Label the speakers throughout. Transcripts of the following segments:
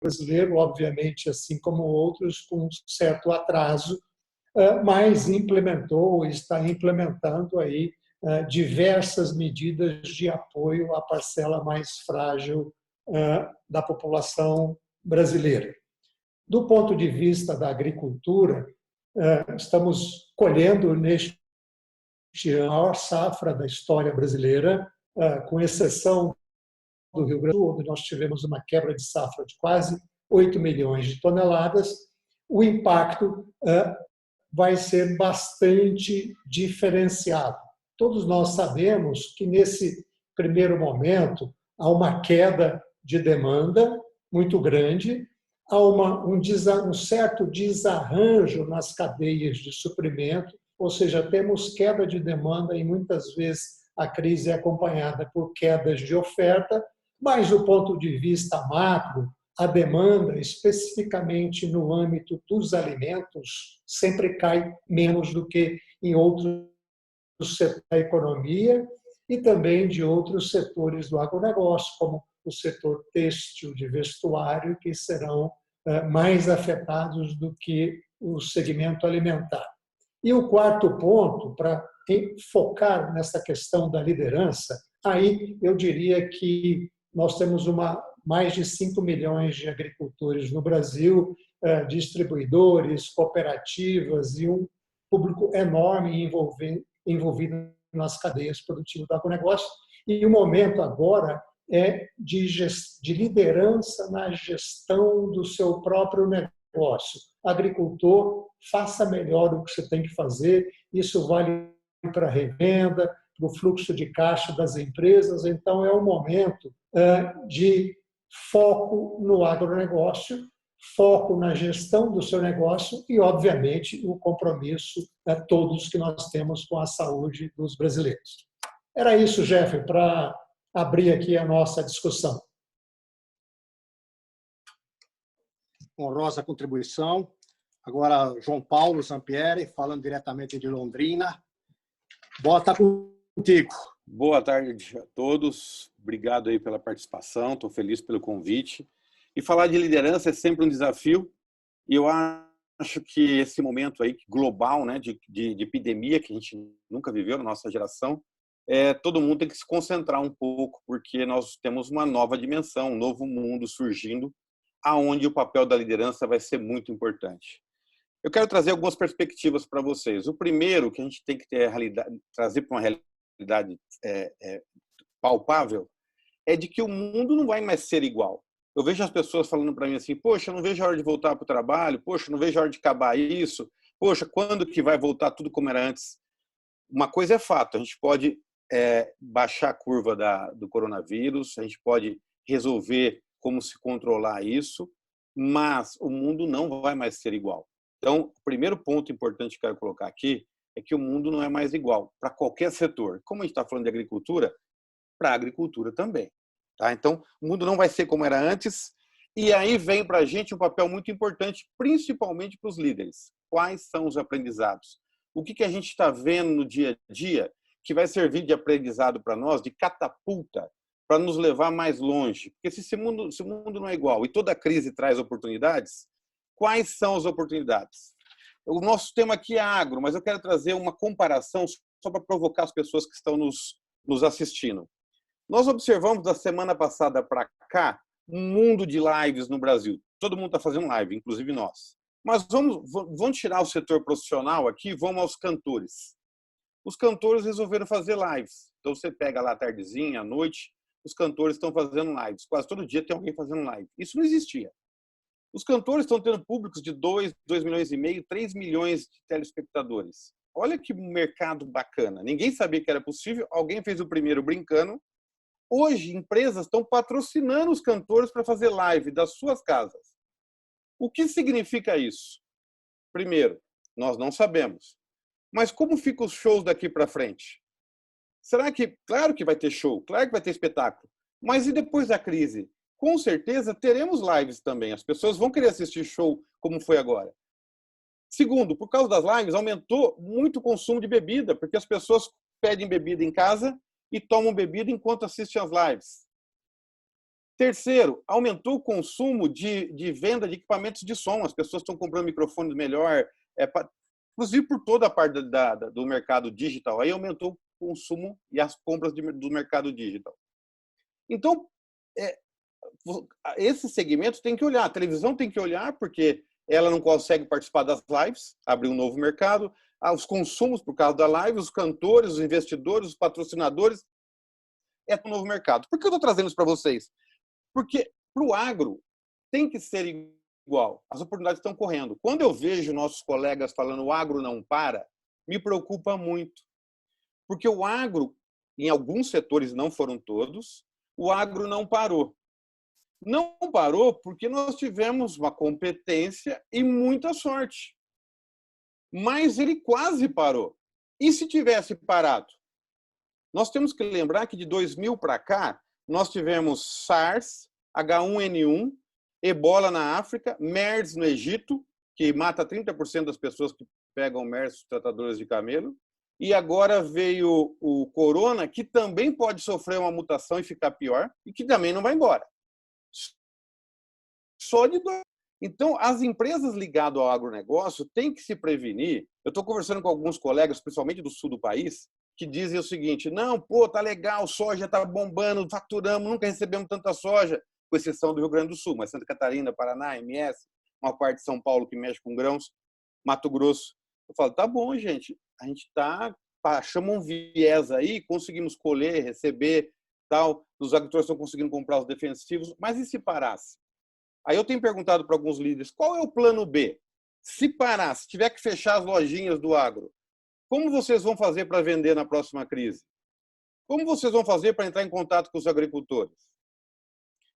Speaker 1: brasileiro, obviamente, assim como outros, com um certo atraso, mas implementou, está implementando aí diversas medidas de apoio à parcela mais frágil da população brasileira. Do ponto de vista da agricultura, estamos colhendo neste ano a maior safra da história brasileira, com exceção do Rio Grande do Sul, onde nós tivemos uma quebra de safra de quase 8 milhões de toneladas. O impacto vai ser bastante diferenciado. Todos nós sabemos que, nesse primeiro momento, há uma queda de demanda muito grande, há um certo desarranjo nas cadeias de suprimento, ou seja, temos queda de demanda e muitas vezes a crise é acompanhada por quedas de oferta, mas do ponto de vista macro, a demanda, especificamente no âmbito dos alimentos, sempre cai menos do que em outros setores da economia e também de outros setores do agronegócio, como o setor têxtil, de vestuário, que serão mais afetados do que o segmento alimentar. E o quarto ponto, para focar nessa questão da liderança, aí eu diria que nós temos mais de 5 milhões de agricultores no Brasil, distribuidores, cooperativas e um público enorme envolvido nas cadeias produtivas do agronegócio. E o momento agora é de liderança na gestão do seu próprio negócio. Agricultor, faça melhor o que você tem que fazer, isso vale para a revenda, para o fluxo de caixa das empresas, então é um momento de foco no agronegócio, foco na gestão do seu negócio e, obviamente, o compromisso todos que nós temos com a saúde dos brasileiros. Era isso, Jeffrey, para abrir aqui a nossa discussão.
Speaker 2: Honrosa contribuição. Agora, João Paulo Zampieri, falando diretamente de Londrina. Bota contigo.
Speaker 3: Boa tarde a todos. Obrigado aí pela participação. Estou feliz pelo convite. E falar de liderança é sempre um desafio. E eu acho que esse momento aí global, né, de epidemia que a gente nunca viveu na nossa geração, todo mundo tem que se concentrar um pouco, porque nós temos uma nova dimensão, um novo mundo surgindo, aonde o papel da liderança vai ser muito importante. Eu quero trazer algumas perspectivas para vocês. O primeiro, que a gente tem que trazer para uma realidade palpável, é de que o mundo não vai mais ser igual. Eu vejo as pessoas falando para mim assim, poxa, eu não vejo a hora de voltar para o trabalho, poxa, eu não vejo a hora de acabar isso, poxa, quando que vai voltar tudo como era antes? Uma coisa é fato, a gente pode baixar a curva do coronavírus, a gente pode resolver como se controlar isso, mas o mundo não vai mais ser igual. Então, o primeiro ponto importante que eu quero colocar aqui é que o mundo não é mais igual para qualquer setor. Como a gente está falando de agricultura, para a agricultura também. Tá? Então, o mundo não vai ser como era antes, e aí vem para a gente um papel muito importante, principalmente para os líderes. Quais são os aprendizados? O que a gente está vendo no dia a dia que vai servir de aprendizado para nós, de catapulta, para nos levar mais longe? Porque se o mundo não é igual e toda crise traz oportunidades, quais são as oportunidades? O nosso tema aqui é agro, mas eu quero trazer uma comparação só para provocar as pessoas que estão nos assistindo. Nós observamos da semana passada para cá um mundo de lives no Brasil. Todo mundo está fazendo live, inclusive nós. Mas vamos tirar o setor profissional aqui, vamos aos cantores. Os cantores resolveram fazer lives. Então você pega lá à tardezinha, à noite, os cantores estão fazendo lives. Quase todo dia tem alguém fazendo live. Isso não existia. Os cantores estão tendo públicos de 2 milhões e meio, 3 milhões de telespectadores. Olha que mercado bacana. Ninguém sabia que era possível. Alguém fez o primeiro brincando. Hoje, empresas estão patrocinando os cantores para fazer live das suas casas. O que significa isso? Primeiro, nós não sabemos. Mas como ficam os shows daqui para frente? Será que... Claro que vai ter show, claro que vai ter espetáculo. Mas e depois da crise? Com certeza teremos lives também. As pessoas vão querer assistir show como foi agora. Segundo, por causa das lives, aumentou muito o consumo de bebida, porque as pessoas pedem bebida em casa e tomam bebida enquanto assistem às lives. Terceiro, aumentou o consumo de venda de equipamentos de som. As pessoas estão comprando microfones melhor, inclusive por toda a parte do mercado digital. Aí aumentou o consumo e as compras do mercado digital. Então, esse segmento tem que olhar. A televisão tem que olhar, porque ela não consegue participar das lives, abrir um novo mercado. Os consumos por causa da live, os cantores, os investidores, os patrocinadores, é um novo mercado. Por que eu estou trazendo isso para vocês? Porque para o agro tem que ser igual. As oportunidades estão correndo. Quando eu vejo nossos colegas falando o agro não para, me preocupa muito. Porque o agro, em alguns setores, não foram todos, o agro não parou. Não parou porque nós tivemos uma competência e muita sorte. Mas ele quase parou. E se tivesse parado? Nós temos que lembrar que de 2000 para cá, nós tivemos SARS, H1N1, Ebola na África, MERS no Egito, que mata 30% das pessoas que pegam MERS, tratadoras de camelo, e agora veio o corona, que também pode sofrer uma mutação e ficar pior, e que também não vai embora. Só de dor. Então, as empresas ligadas ao agronegócio têm que se prevenir. Eu estou conversando com alguns colegas, principalmente do sul do país, que dizem o seguinte: não, pô, tá legal, soja tá bombando, faturamos, nunca recebemos tanta soja, com exceção do Rio Grande do Sul, mas Santa Catarina, Paraná, MS, uma parte de São Paulo que mexe com grãos, Mato Grosso. Eu falo, tá bom, gente, a gente chama um viés aí, conseguimos colher, receber, tal, os agricultores estão conseguindo comprar os defensivos, mas e se parasse? Aí eu tenho perguntado para alguns líderes, qual é o plano B? Se parar, se tiver que fechar as lojinhas do agro, como vocês vão fazer para vender na próxima crise? Como vocês vão fazer para entrar em contato com os agricultores?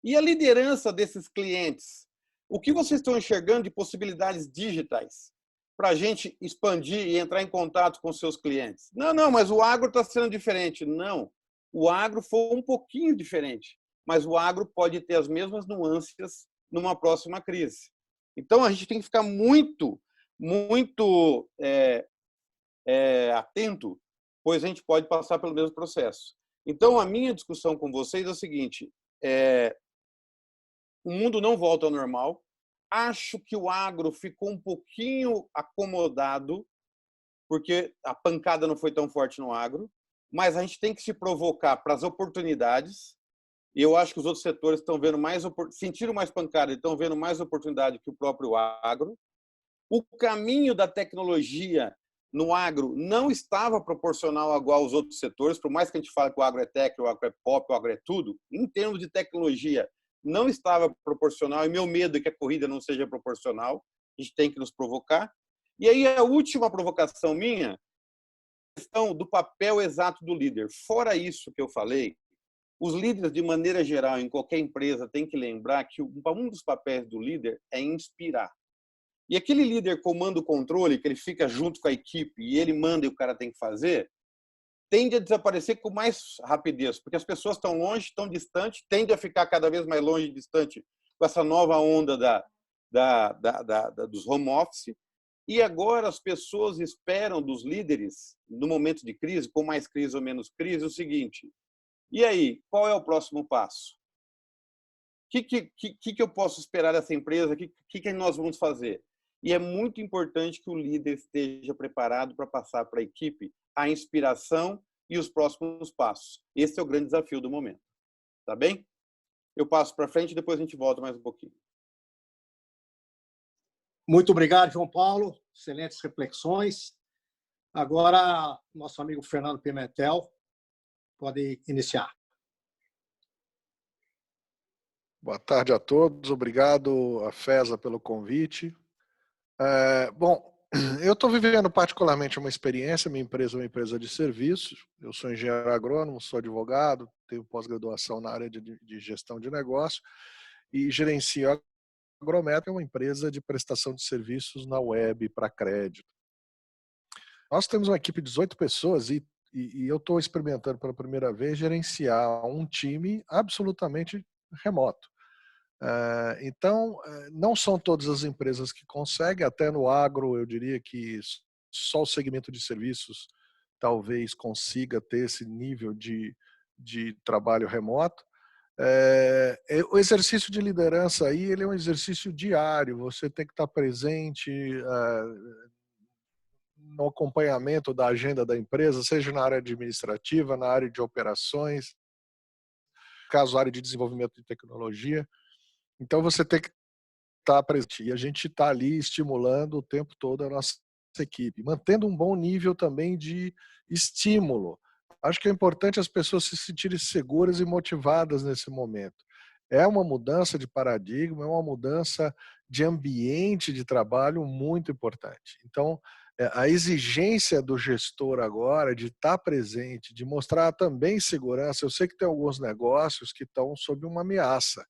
Speaker 3: E a liderança desses clientes? O que vocês estão enxergando de possibilidades digitais para a gente expandir e entrar em contato com seus clientes? Não, mas o agro está sendo diferente. Não, o agro foi um pouquinho diferente, mas o agro pode ter as mesmas nuances numa próxima crise. Então, a gente tem que ficar muito atento, pois a gente pode passar pelo mesmo processo. Então, a minha discussão com vocês é o seguinte: o mundo não volta ao normal. Acho que o agro ficou um pouquinho acomodado, porque a pancada não foi tão forte no agro, mas a gente tem que se provocar para as oportunidades. E eu acho que os outros setores estão vendo sentiram mais pancada e estão vendo mais oportunidade que o próprio agro. O caminho da tecnologia no agro não estava proporcional igual aos outros setores, por mais que a gente fale que o agro é tech, o agro é pop, o agro é tudo, em termos de tecnologia, não estava proporcional, e meu medo é que a corrida não seja proporcional, a gente tem que nos provocar. E aí a última provocação minha, a questão do papel exato do líder. Fora isso que eu falei, os líderes, de maneira geral, em qualquer empresa, têm que lembrar que um dos papéis do líder é inspirar. E aquele líder comando o controle, que ele fica junto com a equipe e ele manda e o cara tem que fazer, tende a desaparecer com mais rapidez, porque as pessoas estão longe, estão distantes, tende a ficar cada vez mais longe e distante com essa nova onda dos home office. E agora as pessoas esperam dos líderes, no momento de crise, com mais crise ou menos crise, o seguinte: e aí, qual é o próximo passo? O que eu posso esperar dessa empresa? O que nós vamos fazer? E é muito importante que o líder esteja preparado para passar para a equipe a inspiração e os próximos passos. Esse é o grande desafio do momento. Tá bem? Eu passo para frente e depois a gente volta mais um pouquinho.
Speaker 2: Muito obrigado, João Paulo. Excelentes reflexões. Agora, nosso amigo Fernando Pimentel pode iniciar.
Speaker 4: Boa tarde a todos. Obrigado, Afesa, pelo convite. Bom, eu estou vivendo particularmente uma experiência. Minha empresa é uma empresa de serviços. Eu sou engenheiro agrônomo, sou advogado, tenho pós-graduação na área de gestão de negócio e gerencio a Agrometro, é uma empresa de prestação de serviços na web para crédito. Nós temos uma equipe de 18 pessoas e eu estou experimentando pela primeira vez gerenciar um time absolutamente remoto. Então, não são todas as empresas que conseguem, até no agro eu diria que só o segmento de serviços talvez consiga ter esse nível de trabalho remoto. O exercício de liderança aí, ele é um exercício diário. Você tem que estar presente no acompanhamento da agenda da empresa, seja na área administrativa, na área de operações, caso área de desenvolvimento de tecnologia. Então você tem que estar presente. E a gente está ali estimulando o tempo todo a nossa equipe, mantendo um bom nível também de estímulo. Acho que é importante as pessoas se sentirem seguras e motivadas nesse momento. É uma mudança de paradigma, é uma mudança de ambiente de trabalho muito importante. Então, a exigência do gestor agora de estar presente, de mostrar também segurança. Eu sei que tem alguns negócios que estão sob uma ameaça,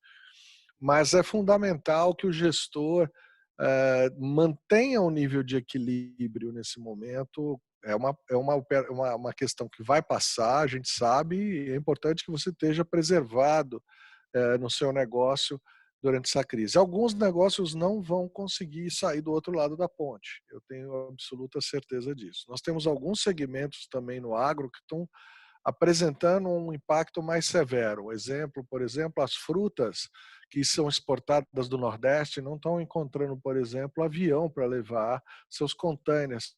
Speaker 4: mas é fundamental que o gestor mantenha um nível de equilíbrio nesse momento. É uma questão que vai passar, a gente sabe, e é importante que você esteja preservado no seu negócio durante essa crise. Alguns negócios não vão conseguir sair do outro lado da ponte, eu tenho absoluta certeza disso. Nós temos alguns segmentos também no agro que estão apresentando um impacto mais severo. Exemplo, por exemplo, as frutas que são exportadas do Nordeste não estão encontrando, por exemplo, avião para levar seus containers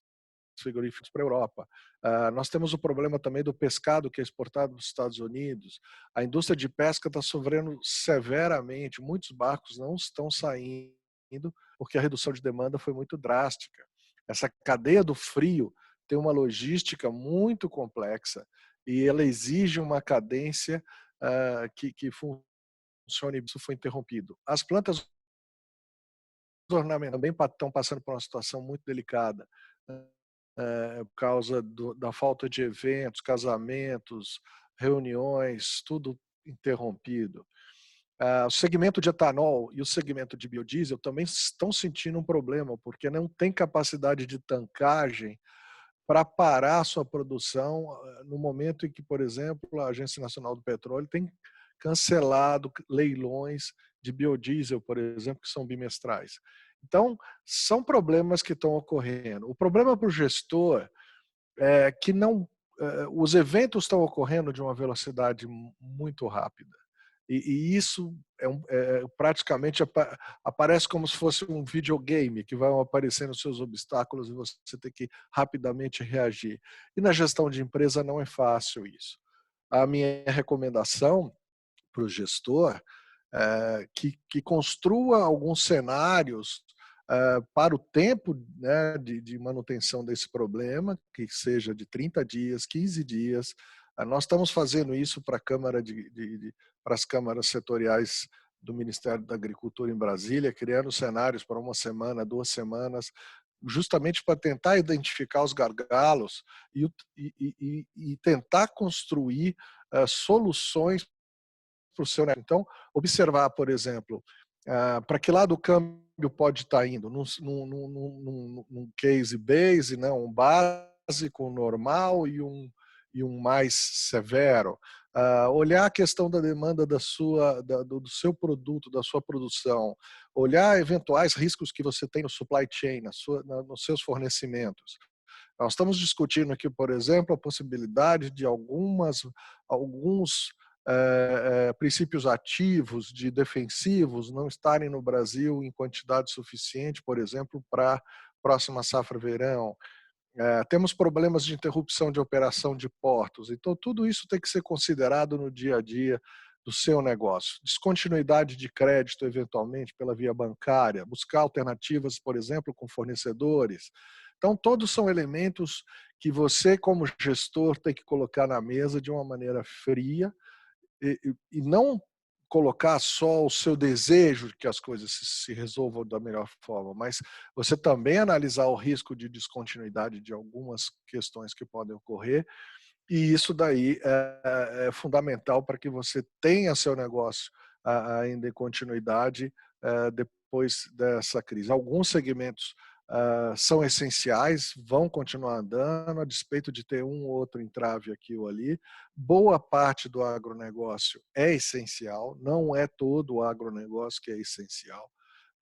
Speaker 4: frigoríficos para a Europa. Nós temos o problema também do pescado que é exportado dos Estados Unidos. A indústria de pesca está sofrendo severamente. Muitos barcos não estão saindo porque a redução de demanda foi muito drástica. Essa cadeia do frio tem uma logística muito complexa e ela exige uma cadência que funcione. Isso foi interrompido. As plantas ornamentais também estão passando por uma situação muito delicada. Por causa da falta de eventos, casamentos, reuniões, tudo interrompido. O segmento de etanol e o segmento de biodiesel também estão sentindo um problema, porque não tem capacidade de tancagem para parar a sua produção no momento em que, por exemplo, a Agência Nacional do Petróleo tem cancelado leilões de biodiesel, por exemplo, que são bimestrais. Então, são problemas que estão ocorrendo. O problema para o gestor é que os eventos estão ocorrendo de uma velocidade muito rápida. E isso praticamente aparece como se fosse um videogame que vai aparecendo os seus obstáculos e você tem que rapidamente reagir. E na gestão de empresa não é fácil isso. A minha recomendação para o gestor que construa alguns cenários para o tempo, né, de manutenção desse problema, que seja de 30 dias, 15 dias. Nós estamos fazendo isso para para as câmaras setoriais do Ministério da Agricultura em Brasília, criando cenários para uma semana, 2 semanas, justamente para tentar identificar os gargalos e tentar construir soluções para o seu negócio. Então, observar, por exemplo, para que lado o câmbio pode estar indo, num case base, né, um básico, um normal e um mais severo. Olhar a questão da demanda do seu produto, da sua produção, olhar eventuais riscos que você tem no supply chain, nos seus fornecimentos. Nós estamos discutindo aqui, por exemplo, a possibilidade de alguns princípios ativos de defensivos não estarem no Brasil em quantidade suficiente, por exemplo, para a próxima safra verão. Temos problemas de interrupção de operação de portos. Então, tudo isso tem que ser considerado no dia a dia do seu negócio. Descontinuidade de crédito, eventualmente, pela via bancária. Buscar alternativas, por exemplo, com fornecedores. Então, todos são elementos que você, como gestor, tem que colocar na mesa de uma maneira fria e não colocar só o seu desejo de que as coisas se resolvam da melhor forma, mas você também analisar o risco de descontinuidade de algumas questões que podem ocorrer, e isso daí é fundamental para que você tenha seu negócio ainda em continuidade depois dessa crise. Alguns segmentos são essenciais, vão continuar andando, a despeito de ter um ou outro entrave aqui ou ali. Boa parte do agronegócio é essencial, não é todo o agronegócio que é essencial,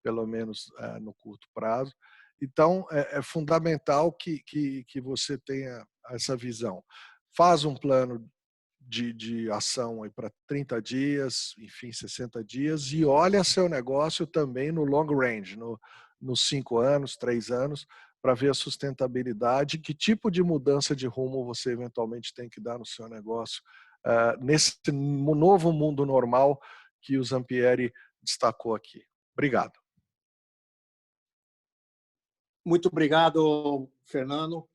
Speaker 4: pelo menos no curto prazo. Então, é fundamental que você tenha essa visão. Faz um plano de ação para 30 dias, enfim, 60 dias, e olha seu negócio também no long range, nos 5 anos, 3 anos, para ver a sustentabilidade, que tipo de mudança de rumo você eventualmente tem que dar no seu negócio, nesse novo mundo normal que o Zampieri destacou aqui. Obrigado.
Speaker 2: Muito obrigado, Fernando.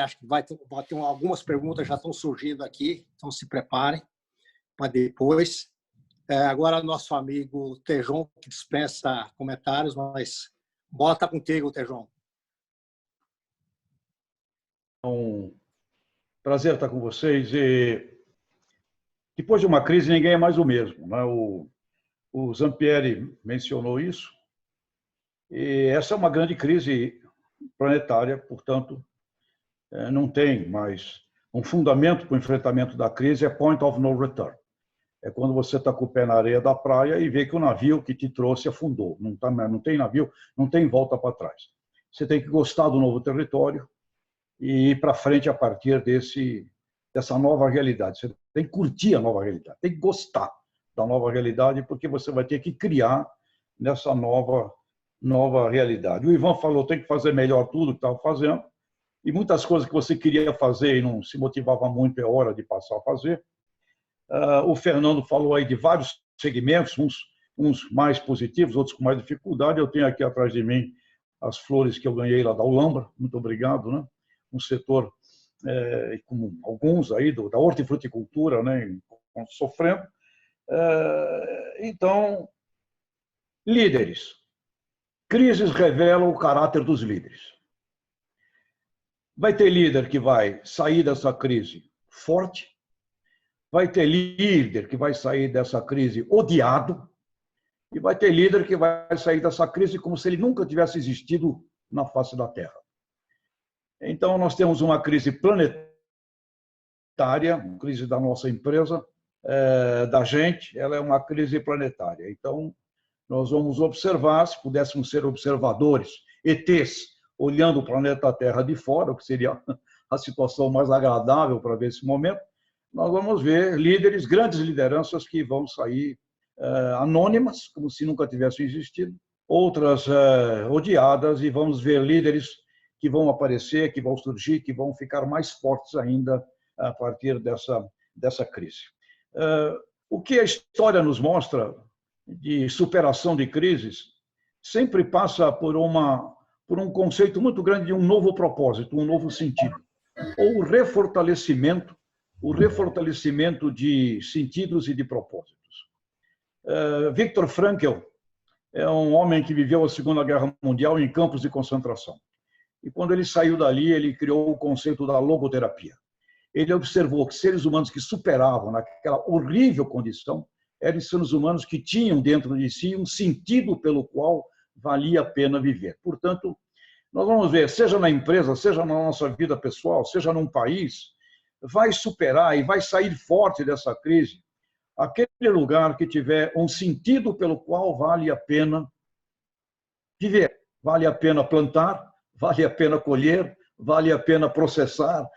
Speaker 2: Acho que vai ter algumas perguntas já estão surgindo aqui, então se preparem para depois. Agora, nosso amigo Tejon, que dispensa comentários, mas bola está contigo, Tejon.
Speaker 5: É um prazer estar com vocês. E depois de uma crise, ninguém é mais o mesmo, né? O Zampieri mencionou isso. E essa é uma grande crise planetária, portanto, não tem mais um fundamento para o enfrentamento da crise, é point of no return. É quando você está com o pé na areia da praia e vê que o navio que te trouxe afundou. Não tem navio, não tem volta para trás. Você tem que gostar do novo território e ir para frente a partir dessa nova realidade. Você tem que curtir a nova realidade, tem que gostar da nova realidade, porque você vai ter que criar nessa nova realidade. O Ivan falou, tem que fazer melhor tudo que estava fazendo, e muitas coisas que você queria fazer e não se motivava muito, é hora de passar a fazer. O Fernando falou aí de vários segmentos, uns mais positivos, outros com mais dificuldade. Eu tenho aqui atrás de mim as flores que eu ganhei lá da Ulambra, muito obrigado, né? Um setor, como alguns aí, da hortifruticultura, né? Sofrendo. Então, líderes. Crises revelam o caráter dos líderes. Vai ter líder que vai sair dessa crise forte, vai ter líder que vai sair dessa crise odiado, e vai ter líder que vai sair dessa crise como se ele nunca tivesse existido na face da Terra. Então, nós temos uma crise planetária, uma crise da nossa empresa, da gente, ela é uma crise planetária. Então, nós vamos observar, se pudéssemos ser observadores, ETs, olhando o planeta Terra de fora, o que seria a situação mais agradável para ver esse momento, nós vamos ver líderes, grandes lideranças que vão sair anônimas, como se nunca tivessem existido, outras odiadas, e vamos ver líderes que vão aparecer, que vão surgir, que vão ficar mais fortes ainda a partir dessa crise. O que a história nos mostra de superação de crises sempre passa por um conceito muito grande de um novo propósito, um novo sentido, ou o refortalecimento de sentidos e de propósitos. Viktor Frankl é um homem que viveu a Segunda Guerra Mundial em campos de concentração. E quando ele saiu dali, ele criou o conceito da logoterapia. Ele observou que seres humanos que superavam naquela horrível condição eram seres humanos que tinham dentro de si um sentido pelo qual valia a pena viver. Portanto, nós vamos ver, seja na empresa, seja na nossa vida pessoal, seja num país, vai superar e vai sair forte dessa crise aquele lugar que tiver um sentido pelo qual vale a pena viver. Vale a pena plantar, vale a pena colher, vale a pena processar,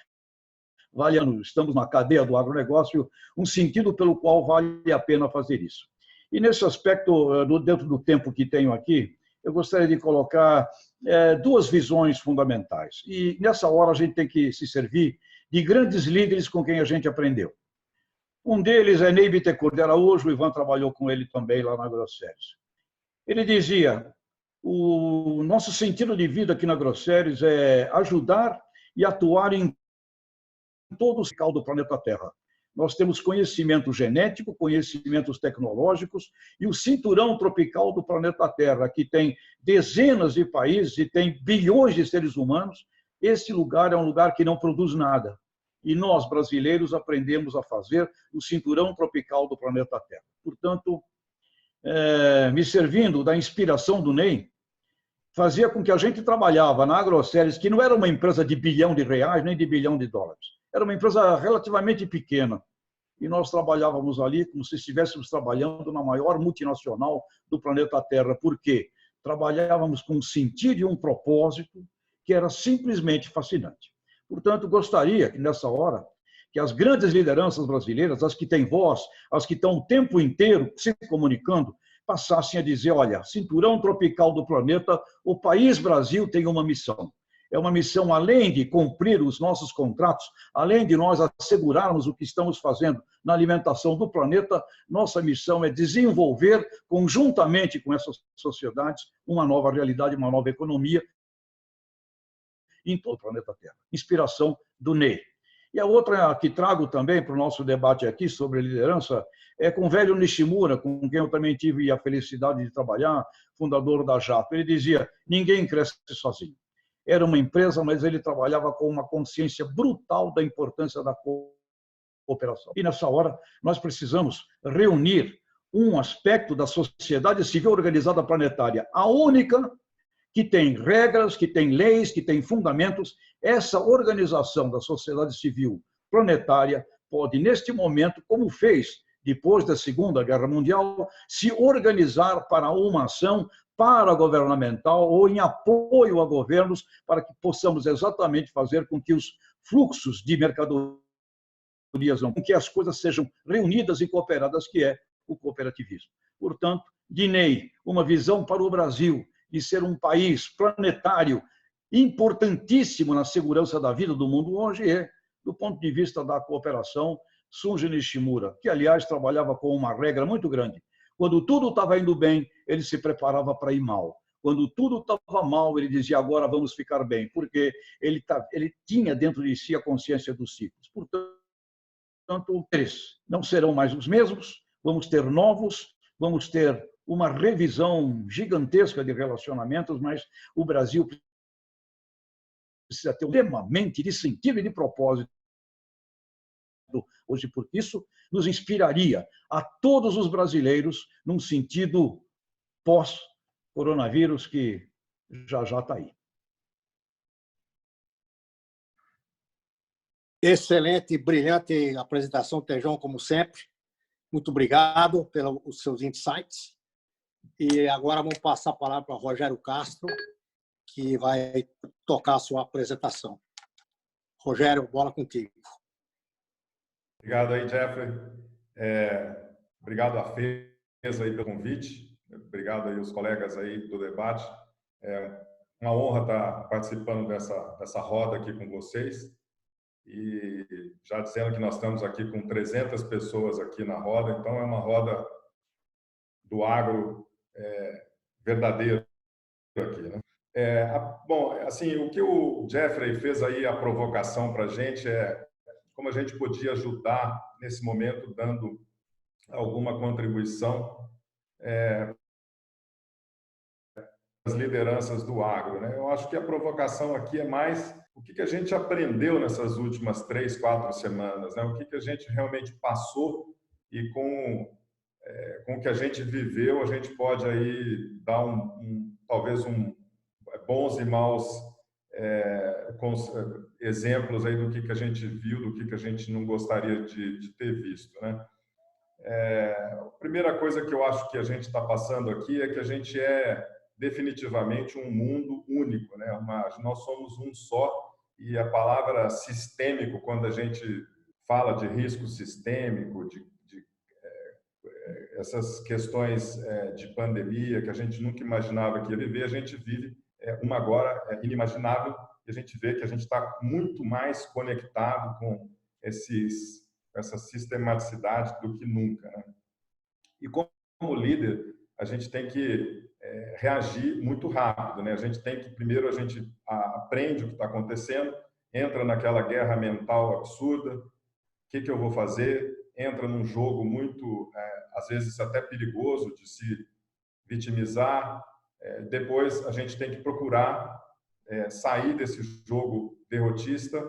Speaker 5: estamos na cadeia do agronegócio, um sentido pelo qual vale a pena fazer isso. E nesse aspecto, dentro do tempo que tenho aqui, eu gostaria de colocar duas visões fundamentais. E nessa hora a gente tem que se servir de grandes líderes com quem a gente aprendeu. Um deles é Ney Bittencourt de Araújo, o Ivan trabalhou com ele também lá na Agroceres. Ele dizia, o nosso sentido de vida aqui na Agroceres é ajudar e atuar em todo o ciclo do planeta Terra. Nós temos conhecimento genético, conhecimentos tecnológicos e o cinturão tropical do planeta Terra, que tem dezenas de países e tem bilhões de seres humanos. Esse lugar é um lugar que não produz nada. E nós, brasileiros, aprendemos a fazer o cinturão tropical do planeta Terra. Portanto, me servindo da inspiração do Ney, fazia com que a gente trabalhava na Agroceres, que não era uma empresa de R$ 1 bilhão nem de R$ 1 bilhão. Era uma empresa relativamente pequena. E nós trabalhávamos ali como se estivéssemos trabalhando na maior multinacional do planeta Terra. Por quê? Trabalhávamos com um sentido e um propósito que era simplesmente fascinante. Portanto, gostaria que, nessa hora, que as grandes lideranças brasileiras, as que têm voz, as que estão o tempo inteiro se comunicando, passassem a dizer, olha, cinturão tropical do planeta, o país Brasil tem uma missão. É uma missão, além de cumprir os nossos contratos, além de nós assegurarmos o que estamos fazendo na alimentação do planeta, nossa missão é desenvolver, conjuntamente com essas sociedades, uma nova realidade, uma nova economia em todo o planeta Terra. Inspiração do Ney. E a outra que trago também para o nosso debate aqui sobre liderança é com o velho Nishimura, com quem eu também tive a felicidade de trabalhar, fundador da Jato. Ele dizia, ninguém cresce sozinho. Era uma empresa, mas ele trabalhava com uma consciência brutal da importância da cooperação. E nessa hora, nós precisamos reunir um aspecto da sociedade civil organizada planetária, a única que tem regras, que tem leis, que tem fundamentos. Essa organização da sociedade civil planetária pode, neste momento, como fez depois da Segunda Guerra Mundial, se organizar para uma ação paragovernamental ou em apoio a governos para que possamos exatamente fazer com que os fluxos de mercadorias, com que as coisas sejam reunidas e cooperadas, que é o cooperativismo. Portanto, Dinei, uma visão para o Brasil de ser um país planetário importantíssimo na segurança da vida do mundo hoje é, do ponto de vista da cooperação, Sunji Nishimura, que, aliás, trabalhava com uma regra muito grande. Quando tudo estava indo bem, ele se preparava para ir mal. Quando tudo estava mal, ele dizia, agora vamos ficar bem, porque ele tinha dentro de si a consciência dos ciclos. Portanto, eles não serão mais os mesmos, vamos ter novos, vamos ter uma revisão gigantesca de relacionamentos, mas o Brasil precisa ter um extremamente de sentido e de propósito hoje, porque isso nos inspiraria a todos os brasileiros num sentido pós-coronavírus que já está aí.
Speaker 2: Excelente, brilhante apresentação, Tejão, como sempre. Muito obrigado pelos seus insights. E agora vamos passar a palavra para Rogério Castro, que vai tocar a sua apresentação. Rogério, bola contigo.
Speaker 6: Obrigado aí, Jeffrey. Obrigado à FES aí pelo convite. Obrigado aí aos colegas aí do debate. É uma honra estar participando dessa roda aqui com vocês. E já dizendo que nós estamos aqui com 300 pessoas aqui na roda, então é uma roda do agro verdadeiro aqui, né? Bom, assim, o que o Jeffrey fez aí, a provocação para a gente é como a gente podia ajudar nesse momento, dando alguma contribuição às lideranças do agro, né? Eu acho que a provocação aqui é mais o que a gente aprendeu nessas últimas 3, 4 semanas, né? O que a gente realmente passou e com o que a gente viveu, a gente pode aí dar talvez bons e maus exemplos aí do que a gente viu, do que a gente não gostaria de ter visto, né? A primeira coisa que eu acho que a gente está passando aqui é que a gente é definitivamente um mundo único, né? Nós somos um só, e a palavra sistêmico, quando a gente fala de risco sistêmico, de essas questões de pandemia que a gente nunca imaginava que ia viver, a gente vive uma agora inimaginável, e a gente vê que a gente está muito mais conectado com essa sistematicidade do que nunca, né? E como líder, a gente tem que reagir muito rápido, né? A gente tem que, primeiro, a gente aprende o que está acontecendo, entra naquela guerra mental absurda, o que eu vou fazer? Entra num jogo muito, às vezes até perigoso, de se vitimizar. Depois a gente tem que procurar sair desse jogo derrotista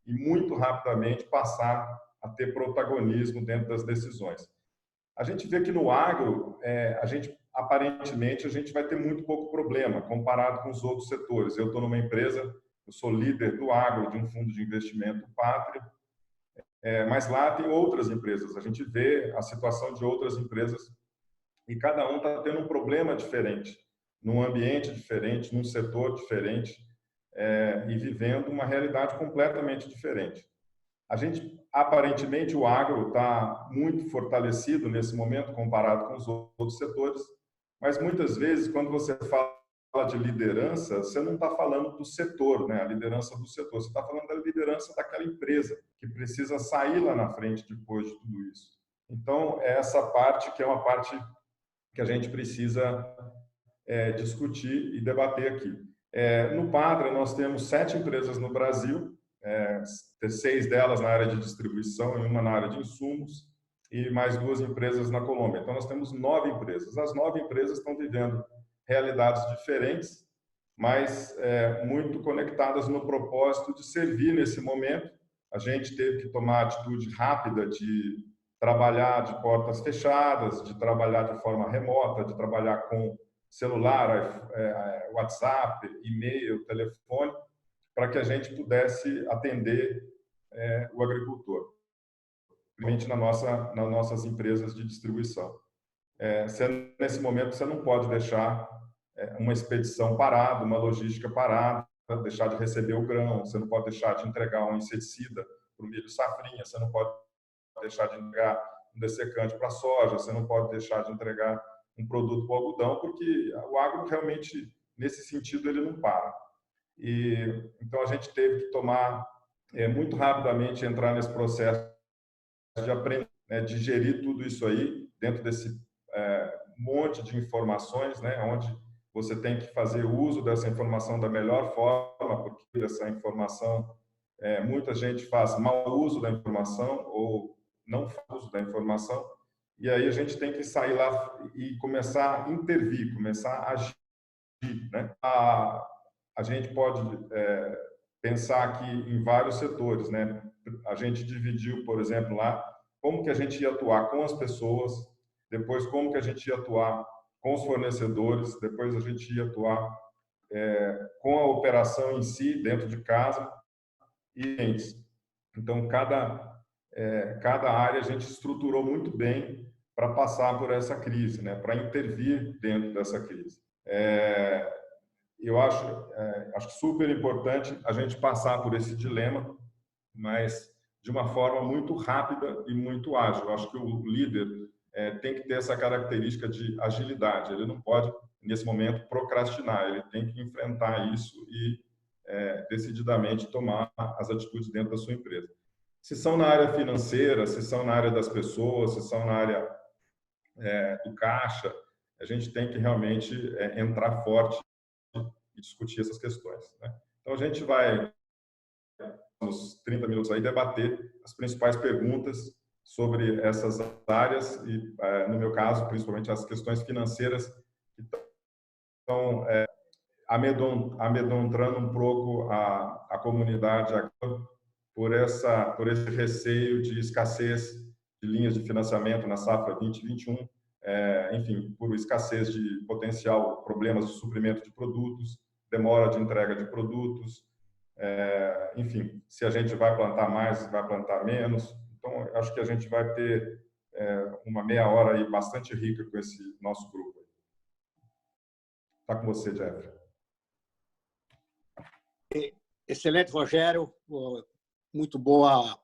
Speaker 6: e muito rapidamente passar a ter protagonismo dentro das decisões. A gente vê que no agro, aparentemente, a gente vai ter muito pouco problema comparado com os outros setores. Eu estou numa empresa, eu sou líder do agro, de um fundo de investimento Pátria, mas lá tem outras empresas. A gente vê a situação de outras empresas e cada um está tendo um problema diferente, num ambiente diferente, num setor diferente, e vivendo uma realidade completamente diferente. A gente Aparentemente, o agro está muito fortalecido nesse momento comparado com os outros setores, mas muitas vezes, quando você fala de liderança, você não está falando do setor, né? A liderança do setor, você está falando da liderança daquela empresa, que precisa sair lá na frente depois de tudo isso. Então, é essa parte que é uma parte que a gente precisa discutir e debater aqui. No Padra, nós temos 7 empresas no Brasil, 6 delas na área de distribuição e uma na área de insumos, e mais 2 empresas na Colômbia. Então, nós temos 9 empresas. As 9 empresas estão vivendo realidades diferentes, mas muito conectadas no propósito de servir nesse momento. A gente teve que tomar atitude rápida de trabalhar de portas fechadas, de trabalhar de forma remota, de trabalhar com celular, WhatsApp, e-mail, telefone, para que a gente pudesse atender o agricultor, principalmente nas nossas empresas de distribuição. Nesse momento, você não pode deixar uma expedição parada, uma logística parada, deixar de receber o grão, você não pode deixar de entregar um inseticida para o milho safrinha, você não pode deixar de entregar um dessecante para a soja, você não pode deixar de entregar um produto para o algodão, porque o agro realmente, nesse sentido, ele não para. Então, a gente teve que tomar, muito rapidamente, entrar nesse processo de aprender, né, de gerir tudo isso aí dentro desse monte de informações, né, onde você tem que fazer uso dessa informação da melhor forma, porque essa informação, muita gente faz mau uso da informação ou não faz uso da informação, e aí a gente tem que sair lá e começar a intervir, começar a agir, né? A gente pode pensar aqui em vários setores, né? A gente dividiu, por exemplo, lá como que a gente ia atuar com as pessoas, depois como que a gente ia atuar com os fornecedores, depois a gente ia atuar com a operação em si, dentro de casa, e então cada área a gente estruturou muito bem para passar por essa crise, né? Para intervir dentro dessa crise. Eu acho super importante a gente passar por esse dilema, mas de uma forma muito rápida e muito ágil. Eu acho que o líder tem que ter essa característica de agilidade. Ele não pode, nesse momento, procrastinar. Ele tem que enfrentar isso e decididamente tomar as atitudes dentro da sua empresa. Se são na área financeira, se são na área das pessoas, se são na área do caixa, a gente tem que realmente entrar forte e discutir essas questões, né? Então, a gente vai, nos 30 minutos aí, debater as principais perguntas sobre essas áreas e, no meu caso, principalmente as questões financeiras que estão amedrontando um pouco a comunidade por esse receio de escassez de linhas de financiamento na safra 2021, enfim, por escassez de potencial problemas de suprimento de produtos, demora de entrega de produtos, enfim, se a gente vai plantar mais, vai plantar menos. Então, acho que a gente vai ter uma meia hora aí bastante rica com esse nosso grupo. Está com você, Jeffrey.
Speaker 2: Excelente, Rogério. Muito boa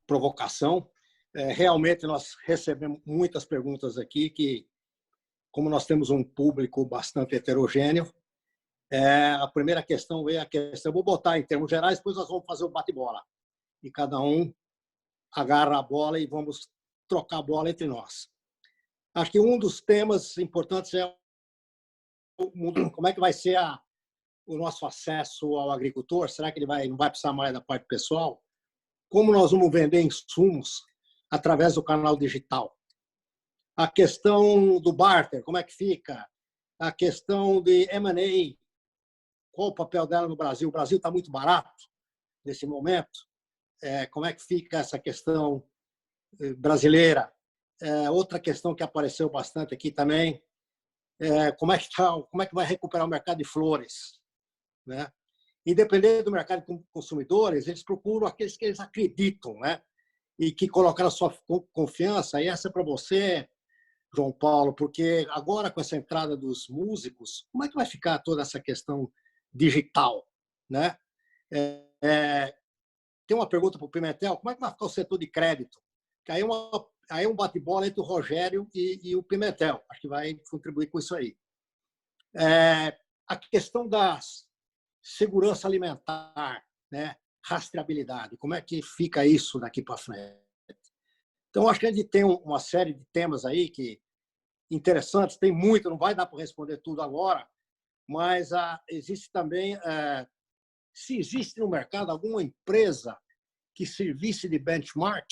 Speaker 2: provocação. Realmente, nós recebemos muitas perguntas aqui que, como nós temos um público bastante heterogêneo, a primeira questão é a questão, vou botar em termos gerais, depois nós vamos fazer o bate-bola. E cada um agarra a bola e vamos trocar a bola entre nós. Acho que um dos temas importantes é como é que vai ser o nosso acesso ao agricultor. Será que ele não vai precisar mais da parte pessoal? Como nós vamos vender insumos através do canal digital? A questão do barter, como é que fica? A questão de M&A, qual o papel dela no Brasil? O Brasil está muito barato nesse momento. Como é que fica essa questão brasileira? Outra questão que apareceu bastante aqui também, como é que vai recuperar o mercado de flores, né? Independente do mercado de consumidores, eles procuram aqueles que eles acreditam, né? E que colocaram a sua confiança. E essa é para você, João Paulo, porque agora com essa entrada dos músicos, como é que vai ficar toda essa questão digital, né? tem uma pergunta para o Pimentel, como é que vai ficar o setor de crédito? Que aí é um bate-bola entre o Rogério e o Pimentel. Acho que vai contribuir com isso aí. A questão da segurança alimentar, né? Rastreabilidade, como é que fica isso daqui para frente? Então, acho que a gente tem uma série de temas aí que interessantes, tem muito, não vai dar para responder tudo agora, mas existe também, se existe no mercado alguma empresa que servisse de benchmark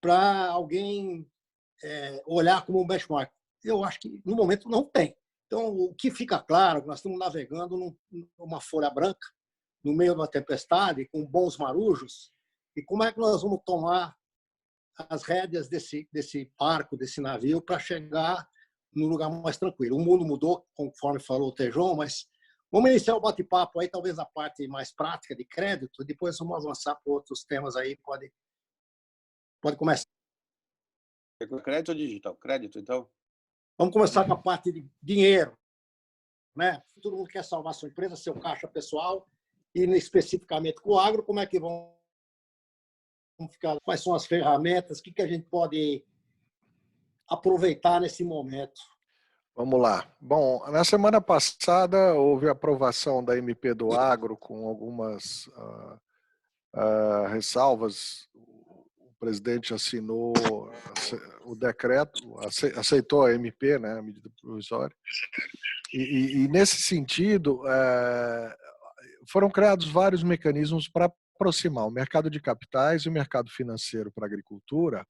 Speaker 2: para alguém olhar como um benchmark. Eu acho que, no momento, não tem. Então, o que fica claro, nós estamos navegando numa folha branca, no meio de uma tempestade, com bons marujos, e como é que nós vamos tomar as rédeas desse barco, desse navio, para chegar num lugar mais tranquilo. O mundo mudou, conforme falou o Tejon, mas vamos iniciar o bate-papo aí, talvez a parte mais prática de crédito, depois vamos avançar para outros temas aí, pode começar.
Speaker 3: Crédito ou digital? Crédito, então?
Speaker 2: Vamos começar com a parte de dinheiro, né? Todo mundo quer salvar sua empresa, seu caixa pessoal, e especificamente com o agro, como é que vão ficar, quais são as ferramentas, o que a gente pode aproveitar nesse momento?
Speaker 4: Vamos lá. Bom, na semana passada houve a aprovação da MP do Agro com algumas ressalvas. O presidente assinou o decreto, aceitou a MP, né, a medida provisória. E nesse sentido, foram criados vários mecanismos para aproximar o mercado de capitais e o mercado financeiro para a agricultura.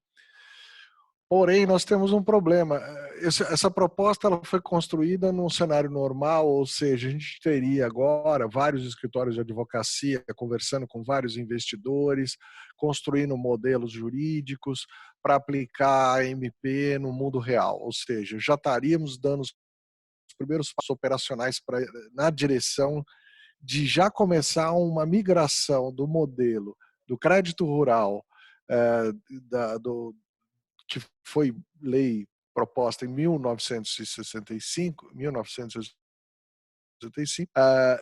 Speaker 4: Porém, nós temos um problema. Essa proposta ela foi construída num cenário normal, ou seja, a gente teria agora vários escritórios de advocacia conversando com vários investidores, construindo modelos jurídicos para aplicar a MP no mundo real. Ou seja, já estaríamos dando os primeiros passos operacionais na direção de já começar uma migração do modelo do crédito rural, que foi lei proposta em 1965,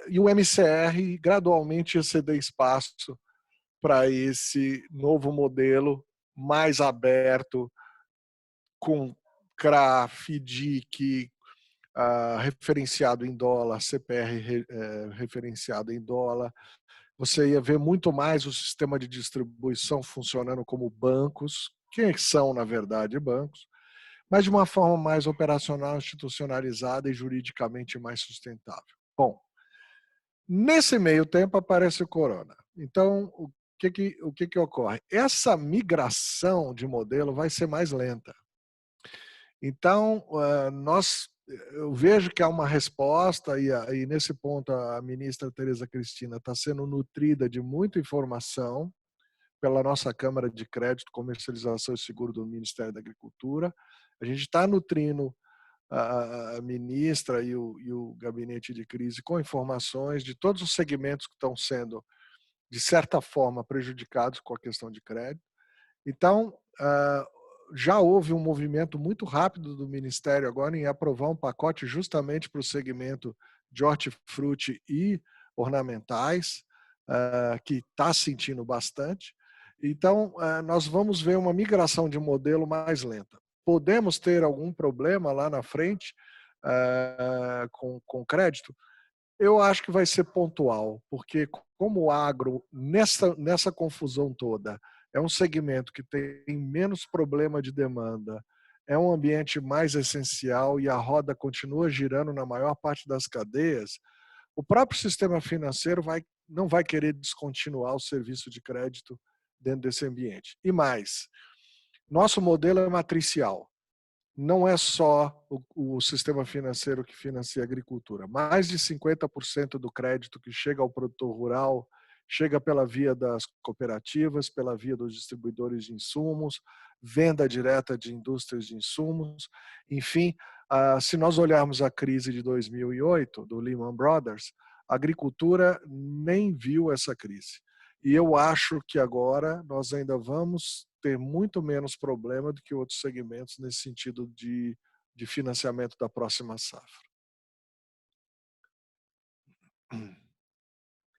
Speaker 4: e o MCR gradualmente ia ceder espaço para esse novo modelo mais aberto, com CRA, FDIC, referenciado em dólar, CPR referenciado em dólar. Você ia ver muito mais o sistema de distribuição funcionando como bancos, que são, na verdade, bancos, mas de uma forma mais operacional, institucionalizada e juridicamente mais sustentável. Bom, nesse meio tempo aparece o corona. Então, o que ocorre? Essa migração de modelo vai ser mais lenta. Então, eu vejo que há uma resposta, e nesse ponto a ministra Tereza Cristina está sendo nutrida de muita informação pela nossa Câmara de Crédito, Comercialização e Seguro do Ministério da Agricultura. A gente está nutrindo a ministra e o gabinete de crise com informações de todos os segmentos que estão sendo, de certa forma, prejudicados com a questão de crédito. Então, já houve um movimento muito rápido do Ministério agora em aprovar um pacote justamente para o segmento de hortifruti e ornamentais, que está sentindo bastante. Então, nós vamos ver uma migração de modelo mais lenta. Podemos ter algum problema lá na frente com crédito? Eu acho que vai ser pontual, porque como o agro, nessa confusão toda, é um segmento que tem menos problema de demanda, é um ambiente mais essencial e a roda continua girando na maior parte das cadeias, o próprio sistema financeiro não vai querer descontinuar o serviço de crédito dentro desse ambiente. E mais, nosso modelo é matricial. Não é só o sistema financeiro que financia a agricultura. Mais de 50% do crédito que chega ao produtor rural chega pela via das cooperativas, pela via dos distribuidores de insumos, venda direta de indústrias de insumos. Enfim, se nós olharmos a crise de 2008, do Lehman Brothers, a agricultura nem viu essa crise. E eu acho que agora nós ainda vamos ter muito menos problema do que outros segmentos nesse sentido de financiamento da próxima safra.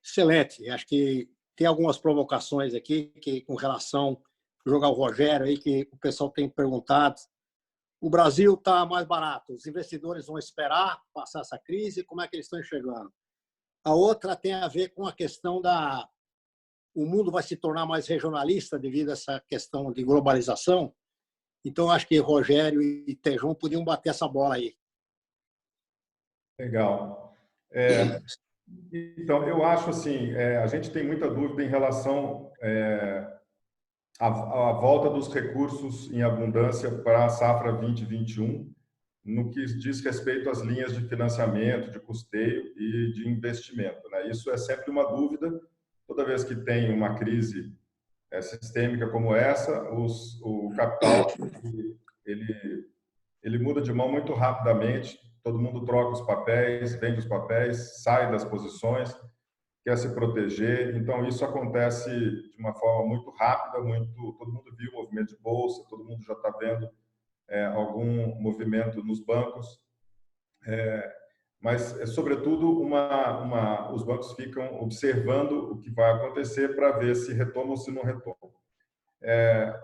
Speaker 2: Excelente. Acho que tem algumas provocações aqui que, com relação a jogar o Rogério aí, que o pessoal tem perguntado. O Brasil está mais barato, os investidores vão esperar passar essa crise, como é que eles estão enxergando? A outra tem a ver com a questão da... O mundo vai se tornar mais regionalista devido a essa questão de globalização. Então, acho que Rogério e Tejon podiam bater essa bola aí.
Speaker 6: Legal. Então, eu acho assim, a gente tem muita dúvida em relação à volta dos recursos em abundância para a safra 2021, no que diz respeito às linhas de financiamento, de custeio e de investimento, né? Isso é sempre uma dúvida. Toda vez que tem uma crise sistêmica como essa, o capital ele muda de mão muito rapidamente. Todo mundo troca os papéis, vende os papéis, sai das posições, quer se proteger. Então, isso acontece de uma forma muito rápida, todo mundo viu o movimento de bolsa, todo mundo já está vendo algum movimento nos bancos. Mas, sobretudo, os bancos ficam observando o que vai acontecer para ver se retoma ou se não retoma.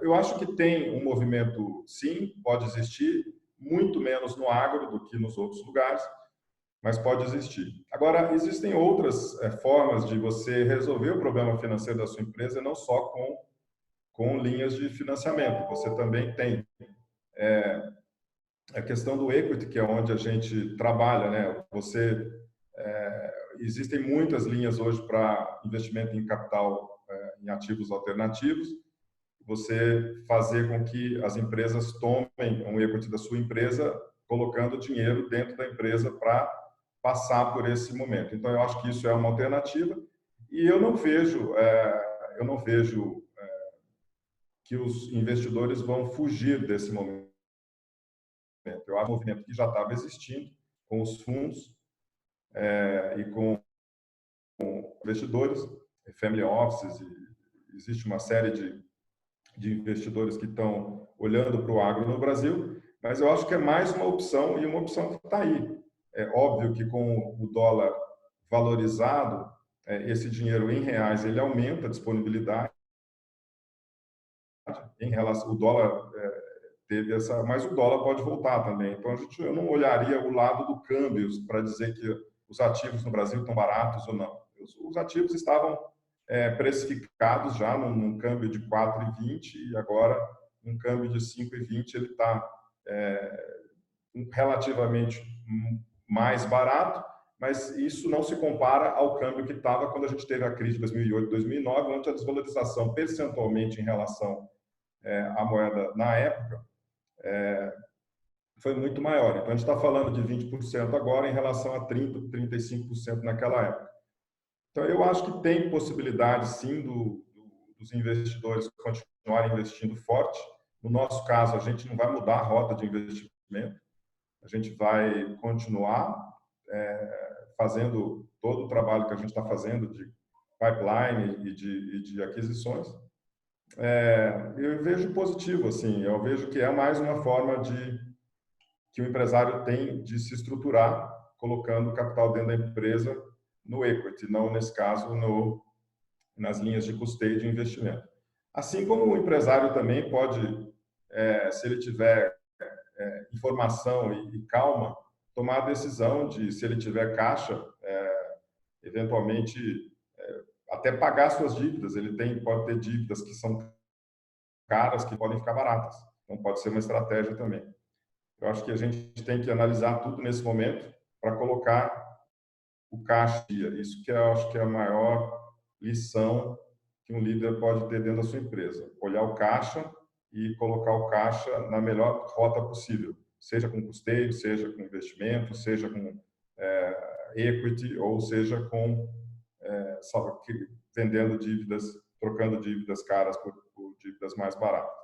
Speaker 6: Eu acho que tem um movimento, sim, pode existir, muito menos no agro do que nos outros lugares, mas pode existir. Agora, existem outras formas de você resolver o problema financeiro da sua empresa, não só com linhas de financiamento. Você também tem a questão do equity, que é onde a gente trabalha, né? Existem muitas linhas hoje para investimento em capital em ativos alternativos. Você fazer com que as empresas tomem um equity da sua empresa, colocando dinheiro dentro da empresa para passar por esse momento. Então, eu acho que isso é uma alternativa e eu não vejo que os investidores vão fugir desse momento. Eu acho um movimento que já estava existindo com os fundos e com investidores, family offices, e existe uma série de investidores que estão olhando para o agro no Brasil, mas eu acho que é mais uma opção e uma opção que está aí. É óbvio que com o dólar valorizado, esse dinheiro em reais ele aumenta a disponibilidade. Em relação ao dólar teve essa, mas o dólar pode voltar também. Então eu não olharia o lado do câmbio para dizer que os ativos no Brasil estão baratos ou não. Os ativos estavam precificados já num câmbio de 4,20 e agora um câmbio de 5,20 ele está relativamente mais barato, mas isso não se compara ao câmbio que estava quando a gente teve a crise de 2008, 2009, onde a desvalorização percentualmente em relação à moeda na época foi muito maior. Então a gente está falando de 20% agora em relação a 30%, 35% naquela época. Então, eu acho que tem possibilidade, sim, dos investidores continuarem investindo forte. No nosso caso, a gente não vai mudar a rota de investimento. A gente vai continuar fazendo todo o trabalho que a gente está fazendo de pipeline e de aquisições. Eu vejo positivo, assim. Eu vejo que é mais uma forma que o empresário tem de se estruturar, colocando o capital dentro da empresa no equity, não, nesse caso, nas linhas de custeio de investimento. Assim como o empresário também pode, se ele tiver informação e calma, tomar a decisão de, se ele tiver caixa, eventualmente até pagar suas dívidas. Ele pode ter dívidas que são caras, que podem ficar baratas. Então, pode ser uma estratégia também. Eu acho que a gente tem que analisar tudo nesse momento para colocar o caixa. Isso que eu acho que é a maior lição que um líder pode ter dentro da sua empresa. Olhar o caixa e colocar o caixa na melhor rota possível, seja com custeio, seja com investimento, seja com equity, ou seja com vendendo dívidas, trocando dívidas caras por dívidas mais baratas.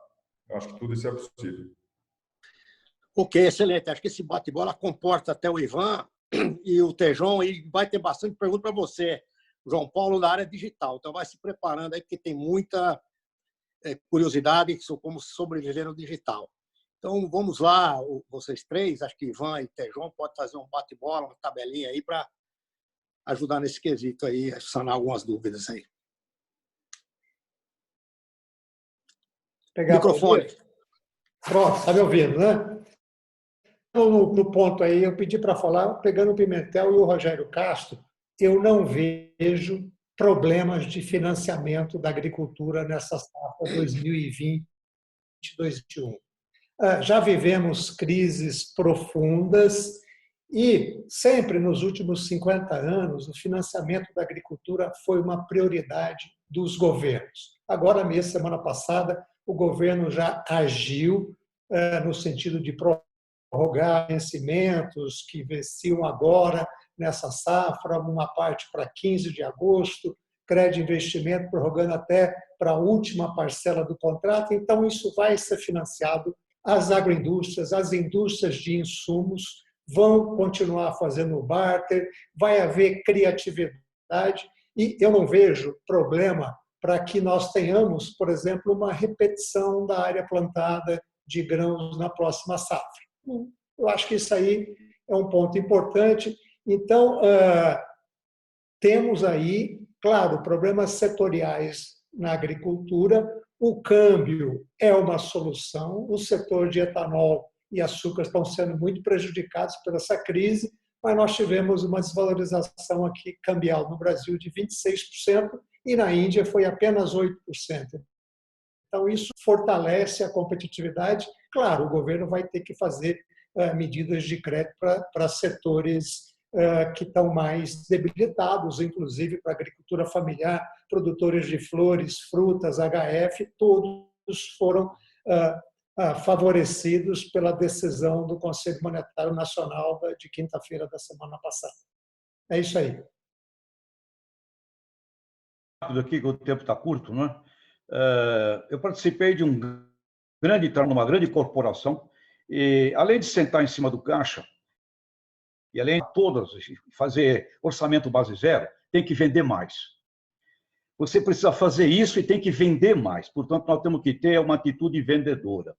Speaker 6: Eu acho que tudo isso é possível.
Speaker 2: Ok, excelente. Acho que esse bate-bola comporta até o Ivan e o Tejon, e vai ter bastante pergunta para você, João Paulo, da área digital. Então, vai se preparando aí, porque tem muita curiosidade sobre como sobreviver no digital. Então, vamos lá, vocês três, acho que Ivan e Tejon podem fazer um bate-bola, uma tabelinha aí para ajudar nesse quesito aí, a sanar algumas dúvidas aí.
Speaker 1: Pegar
Speaker 2: Microfone.
Speaker 1: Pronto, está me ouvindo, né? No ponto aí, eu pedi para falar, pegando o Pimentel e o Rogério Castro, eu não vejo problemas de financiamento da agricultura nessa safra 2020-2021. Já vivemos crises profundas e sempre nos últimos 50 anos o financiamento da agricultura foi uma prioridade dos governos. Agora mesmo, semana passada, o governo já agiu no sentido de prorrogar vencimentos que venciam agora nessa safra, uma parte para 15 de agosto, crédito de investimento prorrogando até para a última parcela do contrato. Então, isso vai ser financiado. As agroindústrias, as indústrias de insumos vão continuar fazendo o barter, vai haver criatividade e eu não vejo problema para que nós tenhamos, por exemplo, uma repetição da área plantada de grãos na próxima safra. Eu acho que isso aí é um ponto importante. Então, temos aí, claro, problemas setoriais na agricultura. O câmbio é uma solução. O setor de etanol e açúcar estão sendo muito prejudicados por essa crise, mas nós tivemos uma desvalorização aqui cambial no Brasil de 26% e na Índia foi apenas 8%. Então, isso fortalece a competitividade. Claro, o governo vai ter que fazer medidas de crédito para setores que estão mais debilitados, inclusive para a agricultura familiar, produtores de flores, frutas, HF, todos foram favorecidos pela decisão do Conselho Monetário Nacional de quinta-feira da semana passada. É isso aí.
Speaker 5: Aqui que o tempo está curto, não é? Eu participei de numa grande corporação e, além de sentar em cima do caixa e além de todas fazer orçamento base zero, tem que vender mais. Você precisa fazer isso e tem que vender mais. Portanto, nós temos que ter uma atitude vendedora.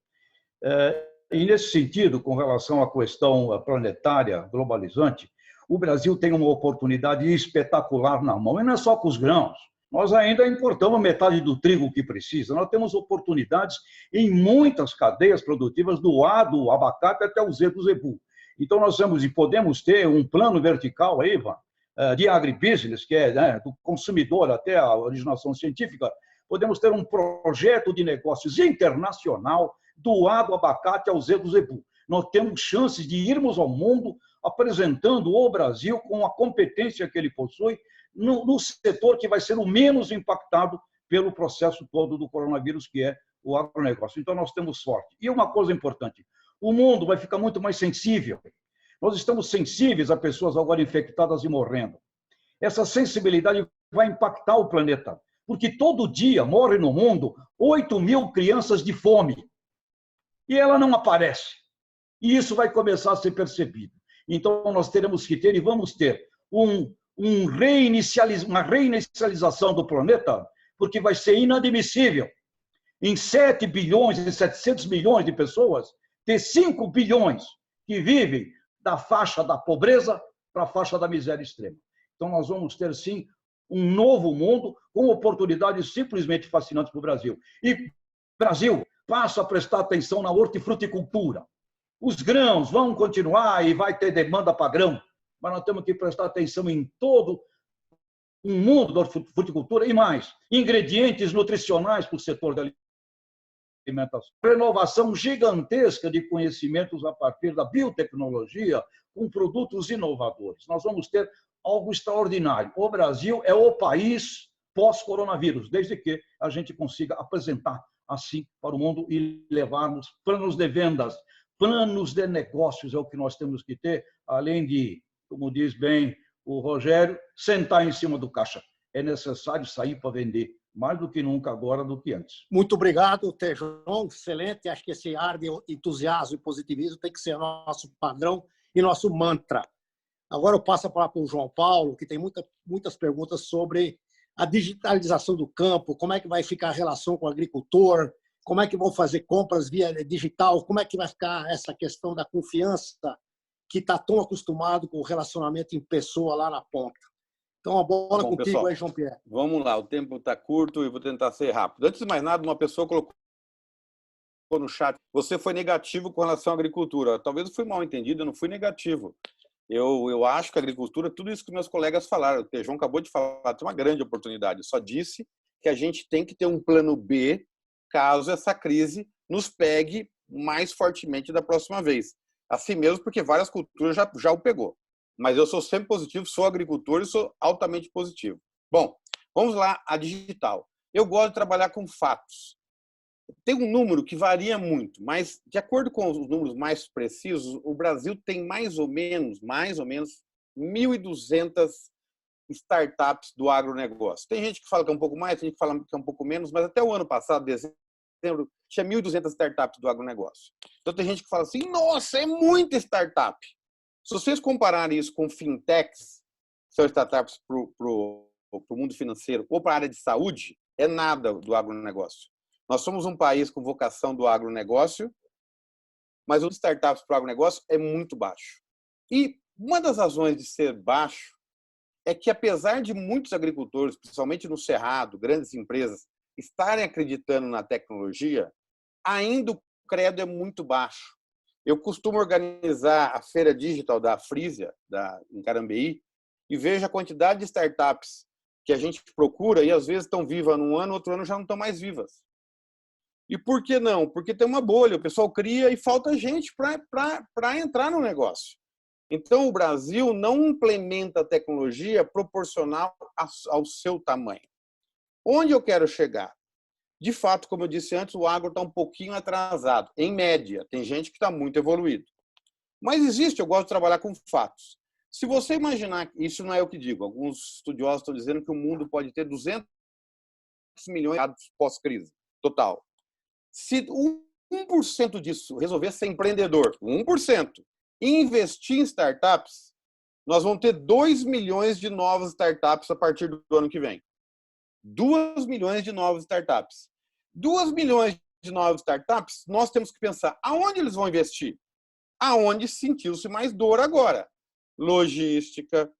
Speaker 5: E, nesse sentido, com relação à questão planetária globalizante, o Brasil tem uma oportunidade espetacular na mão. E não é só com os grãos. Nós ainda importamos metade do trigo que precisa. Nós temos oportunidades em muitas cadeias produtivas, do A, do abacate até o Z do zebu. Então, nós temos e podemos ter um plano vertical aí, Ivan, de agribusiness, que é do consumidor até a originação científica. Podemos ter um projeto de negócios internacional do A do abacate ao Z do zebu. Nós temos chances de irmos ao mundo apresentando o Brasil com a competência que ele possui no setor que vai ser o menos impactado pelo processo todo do coronavírus, que é o agronegócio. Então, nós temos sorte. E uma coisa importante, o mundo vai ficar muito mais sensível. Nós estamos sensíveis a pessoas agora infectadas e morrendo. Essa sensibilidade vai impactar o planeta, porque todo dia morrem no mundo 8.000 crianças de fome. E ela não aparece. E isso vai começar a ser percebido. Então, nós teremos que ter, e vamos ter, uma reinicialização do planeta, porque vai ser inadmissível em 7 bilhões e 700 milhões de pessoas, ter 5 bilhões que vivem da faixa da pobreza para a faixa da miséria extrema. Então, nós vamos ter, sim, um novo mundo com oportunidades simplesmente fascinantes para o Brasil. E Brasil passa a prestar atenção na hortifruticultura. Os grãos vão continuar e vai ter demanda para grão, mas nós temos que prestar atenção em todo um mundo da hortifruticultura e mais, ingredientes nutricionais para o setor da alimentação. Renovação gigantesca de conhecimentos a partir da biotecnologia com produtos inovadores. Nós vamos ter algo extraordinário. O Brasil é o país pós-coronavírus, desde que a gente consiga apresentar assim para o mundo e levarmos planos de vendas, planos de negócios é o que nós temos que ter, além de, como diz bem o Rogério, sentar em cima do caixa. É necessário sair para vender, mais do que nunca agora do que antes.
Speaker 2: Muito obrigado, Tejão. Excelente. Acho que esse ar de entusiasmo e positivismo tem que ser nosso padrão e nosso mantra. Agora eu passo a palavra para o João Paulo, que tem muitas perguntas sobre a digitalização do campo, como é que vai ficar a relação com o agricultor, como é que vão fazer compras via digital, como é que vai ficar essa questão da confiança que está tão acostumado com o relacionamento em pessoa lá na ponta. Então, a bola contigo, pessoal, aí, João Pierre.
Speaker 3: Vamos lá, o tempo está curto e vou tentar ser rápido. Antes de mais nada, uma pessoa colocou no chat, você foi negativo com relação à agricultura. Talvez eu fui mal entendido, eu não fui negativo. Eu acho que a agricultura, tudo isso que meus colegas falaram, o Tejão acabou de falar, tem uma grande oportunidade. Eu só disse que a gente tem que ter um plano B caso essa crise nos pegue mais fortemente da próxima vez. Assim mesmo, porque várias culturas já o pegou. Mas eu sou sempre positivo, sou agricultor e sou altamente positivo. Bom, vamos lá, a digital. Eu gosto de trabalhar com fatos. Tem um número que varia muito, mas de acordo com os números mais precisos, o Brasil tem mais ou menos 1.200 startups do agronegócio. Tem gente que fala que é um pouco mais, tem gente que fala que é um pouco menos, mas até o ano passado, dezembro, tinha 1.200 startups do agronegócio. Então tem gente que fala assim, nossa, é muita startup. Se vocês compararem isso com fintechs, que são startups para o mundo financeiro, ou para a área de saúde, é nada do agronegócio. Nós somos um país com vocação do agronegócio, mas os startups para o agronegócio é muito baixo. E uma das razões de ser baixo é que, apesar de muitos agricultores, principalmente no Cerrado, grandes empresas, estarem acreditando na tecnologia, ainda o credo é muito baixo. Eu costumo organizar a feira digital da Frisia, em Carambeí, e vejo a quantidade de startups que a gente procura e às vezes estão vivas num ano, outro ano já não estão mais vivas. E por que não? Porque tem uma bolha, o pessoal cria e falta gente para entrar no negócio. Então, o Brasil não implementa a tecnologia proporcional ao seu tamanho. Onde eu quero chegar? De fato, como eu disse antes, o agro está um pouquinho atrasado, em média. Tem gente que está muito evoluído. Mas existe, eu gosto de trabalhar com fatos. Se você imaginar, isso não é eu que digo, alguns estudiosos estão dizendo que o mundo pode ter 200 milhões de pós-crise, total. Se 1% disso resolver ser empreendedor, 1%, e investir em startups, nós vamos ter 2 milhões de novas startups a partir do ano que vem. 2 milhões de novas startups. 2 milhões de novas startups, nós temos que pensar aonde eles vão investir? Aonde sentiu-se mais dor agora. Logística,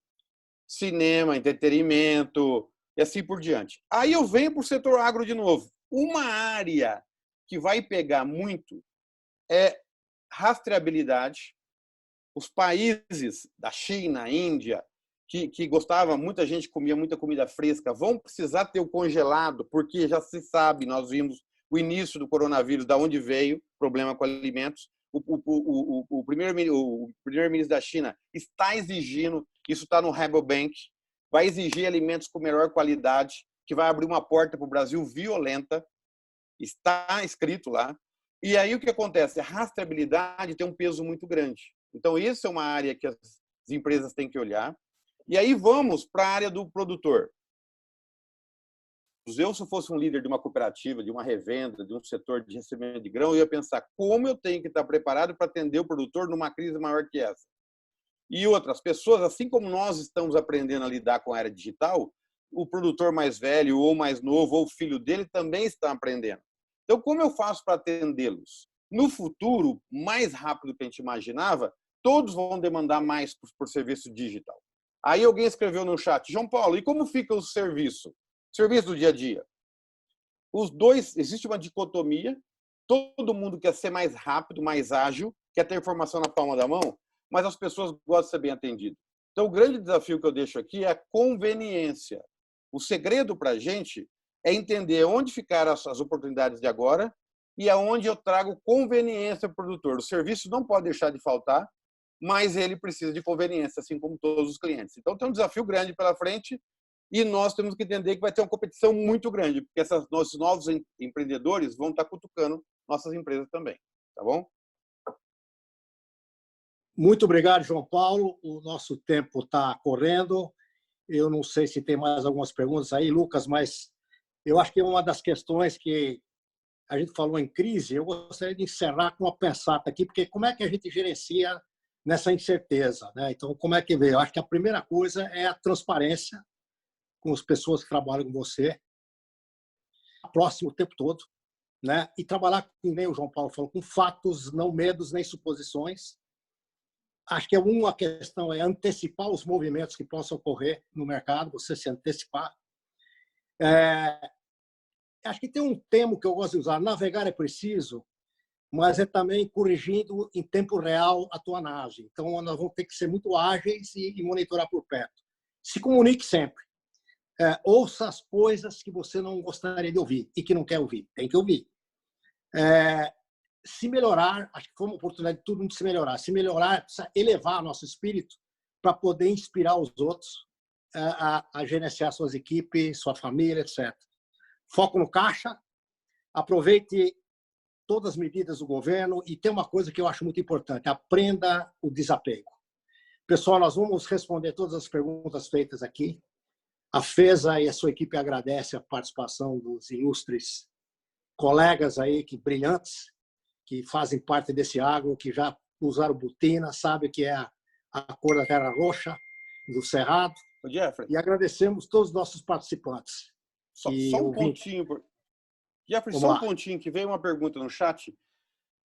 Speaker 3: cinema, entretenimento e assim por diante. Aí eu venho para o setor agro de novo. Uma área que vai pegar muito é rastreabilidade. Os países da China, Índia, que gostava, muita gente comia muita comida fresca, vão precisar ter o congelado, porque já se sabe, nós vimos o início do coronavírus, da onde veio, problema com alimentos. O primeiro-ministro da China está exigindo, isso está no Rabobank, vai exigir alimentos com melhor qualidade, que vai abrir uma porta para o Brasil violenta, está escrito lá. E aí o que acontece? A rastreabilidade tem um peso muito grande. Então, isso é uma área que as empresas têm que olhar. E aí vamos para a área do produtor. Eu, se fosse um líder de uma cooperativa, de uma revenda, de um setor de recebimento de grão, eu ia pensar como eu tenho que estar preparado para atender o produtor numa crise maior que essa. E outras pessoas, assim como nós estamos aprendendo a lidar com a era digital, o produtor mais velho ou mais novo, ou o filho dele, também está aprendendo. Então, como eu faço para atendê-los? No futuro, mais rápido que a gente imaginava, todos vão demandar mais por serviço digital. Aí alguém escreveu no chat, João Paulo, e como fica o serviço? Serviço do dia a dia. Os dois, existe uma dicotomia, todo mundo quer ser mais rápido, mais ágil, quer ter informação na palma da mão, mas as pessoas gostam de ser bem atendidas. Então, o grande desafio que eu deixo aqui é a conveniência. O segredo para a gente é entender onde ficaram as oportunidades de agora e aonde eu trago conveniência para o produtor. O serviço não pode deixar de faltar, mas ele precisa de conveniência, assim como todos os clientes. Então, tem um desafio grande pela frente e nós temos que entender que vai ter uma competição muito grande, porque esses novos empreendedores vão estar cutucando nossas empresas também. Tá bom?
Speaker 2: Muito obrigado, João Paulo. O nosso tempo está correndo. Eu não sei se tem mais algumas perguntas aí, Lucas, mas eu acho que uma das questões que a gente falou em crise, eu gostaria de encerrar com uma pensata aqui, porque como é que a gente gerencia nessa incerteza, né? Então, como é que vê? Eu acho que a primeira coisa é a transparência com as pessoas que trabalham com você, próximo o tempo todo, né? E trabalhar, como nem o João Paulo falou, com fatos, não medos nem suposições. Acho que uma questão é antecipar os movimentos que possam ocorrer no mercado, você se antecipar. Acho que tem um termo que eu gosto de usar, navegar é preciso, mas é também corrigindo em tempo real a tua análise. Então, nós vamos ter que ser muito ágeis e monitorar por perto. Se comunique sempre. Ouça as coisas que você não gostaria de ouvir e que não quer ouvir. Tem que ouvir. Se melhorar, acho que foi uma oportunidade de todo mundo se melhorar. Se melhorar, precisa elevar nosso espírito para poder inspirar os outros a gerenciar suas equipes, sua família, etc. Foco no caixa, aproveite todas as medidas do governo e tem uma coisa que eu acho muito importante, aprenda o desapego. Pessoal, nós vamos responder todas as perguntas feitas aqui. A FESA e a sua equipe agradece a participação dos ilustres colegas aí, brilhantes, que fazem parte desse agro, que já usaram botina, sabe que é a cor da terra roxa, do Cerrado.
Speaker 3: Jeffrey.
Speaker 2: E agradecemos todos os nossos participantes.
Speaker 3: Só um pontinho. Jeffrey, só um pontinho, que veio uma pergunta no chat.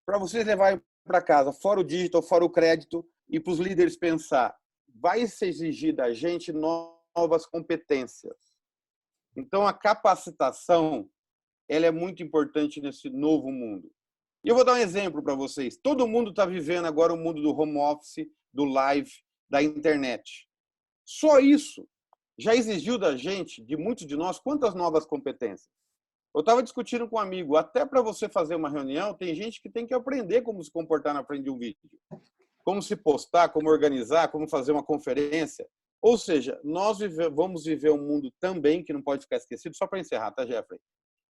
Speaker 3: Para vocês levarem para casa, fora o digital, fora o crédito, e para os líderes pensar, vai se exigir da gente novas competências. Então, a capacitação ela é muito importante nesse novo mundo. E eu vou dar um exemplo para vocês. Todo mundo está vivendo agora o mundo do home office, do live, da internet. Só isso já exigiu da gente, de muitos de nós, quantas novas competências? Eu estava discutindo com um amigo, até para você fazer uma reunião, tem gente que tem que aprender como se comportar na frente de um vídeo. Como se postar, como organizar, como fazer uma conferência. Ou seja, nós vamos viver um mundo também, que não pode ficar esquecido, só para encerrar, tá, Jeffrey?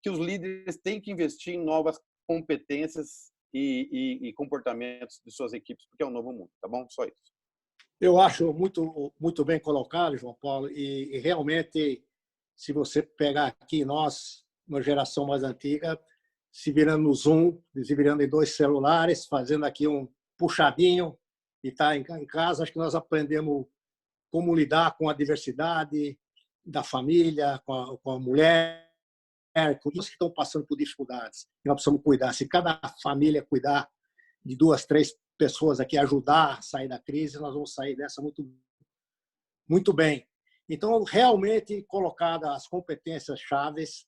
Speaker 3: Que os líderes têm que investir em novas competências e comportamentos de suas equipes, porque é um novo mundo, tá bom? Só isso.
Speaker 2: Eu acho muito bem colocado, João Paulo, e realmente, se você pegar aqui, nós, uma geração mais antiga, se virando no Zoom, se virando em 2 celulares, fazendo aqui um puxadinho e tá em casa, acho que nós aprendemos como lidar com a diversidade da família, com a mulher, com os que estão passando por dificuldades. E nós precisamos cuidar. Se cada família cuidar de 2, 3 pessoas aqui, ajudar a sair da crise, nós vamos sair dessa muito bem. Então, realmente, colocadas as competências chaves,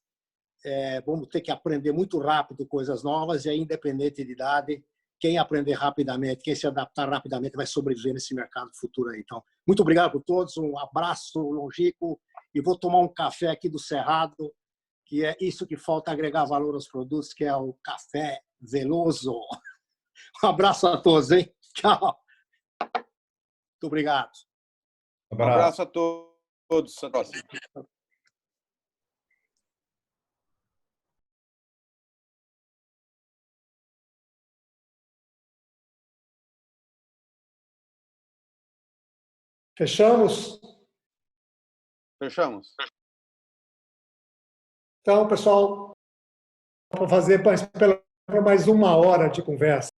Speaker 2: vamos ter que aprender muito rápido coisas novas e aí, independente de idade, quem aprender rapidamente, quem se adaptar rapidamente vai sobreviver nesse mercado futuro aí. Então, muito obrigado por todos, um abraço longínquo e vou tomar um café aqui do Cerrado, que é isso que falta agregar valor aos produtos, que é o café Veloso. Um abraço a todos, hein? Tchau. Muito obrigado.
Speaker 3: Um abraço a todos. Até a próxima.
Speaker 1: Fechamos?
Speaker 3: Fechamos.
Speaker 1: Então, pessoal, vou fazer mais 1 hora de conversa.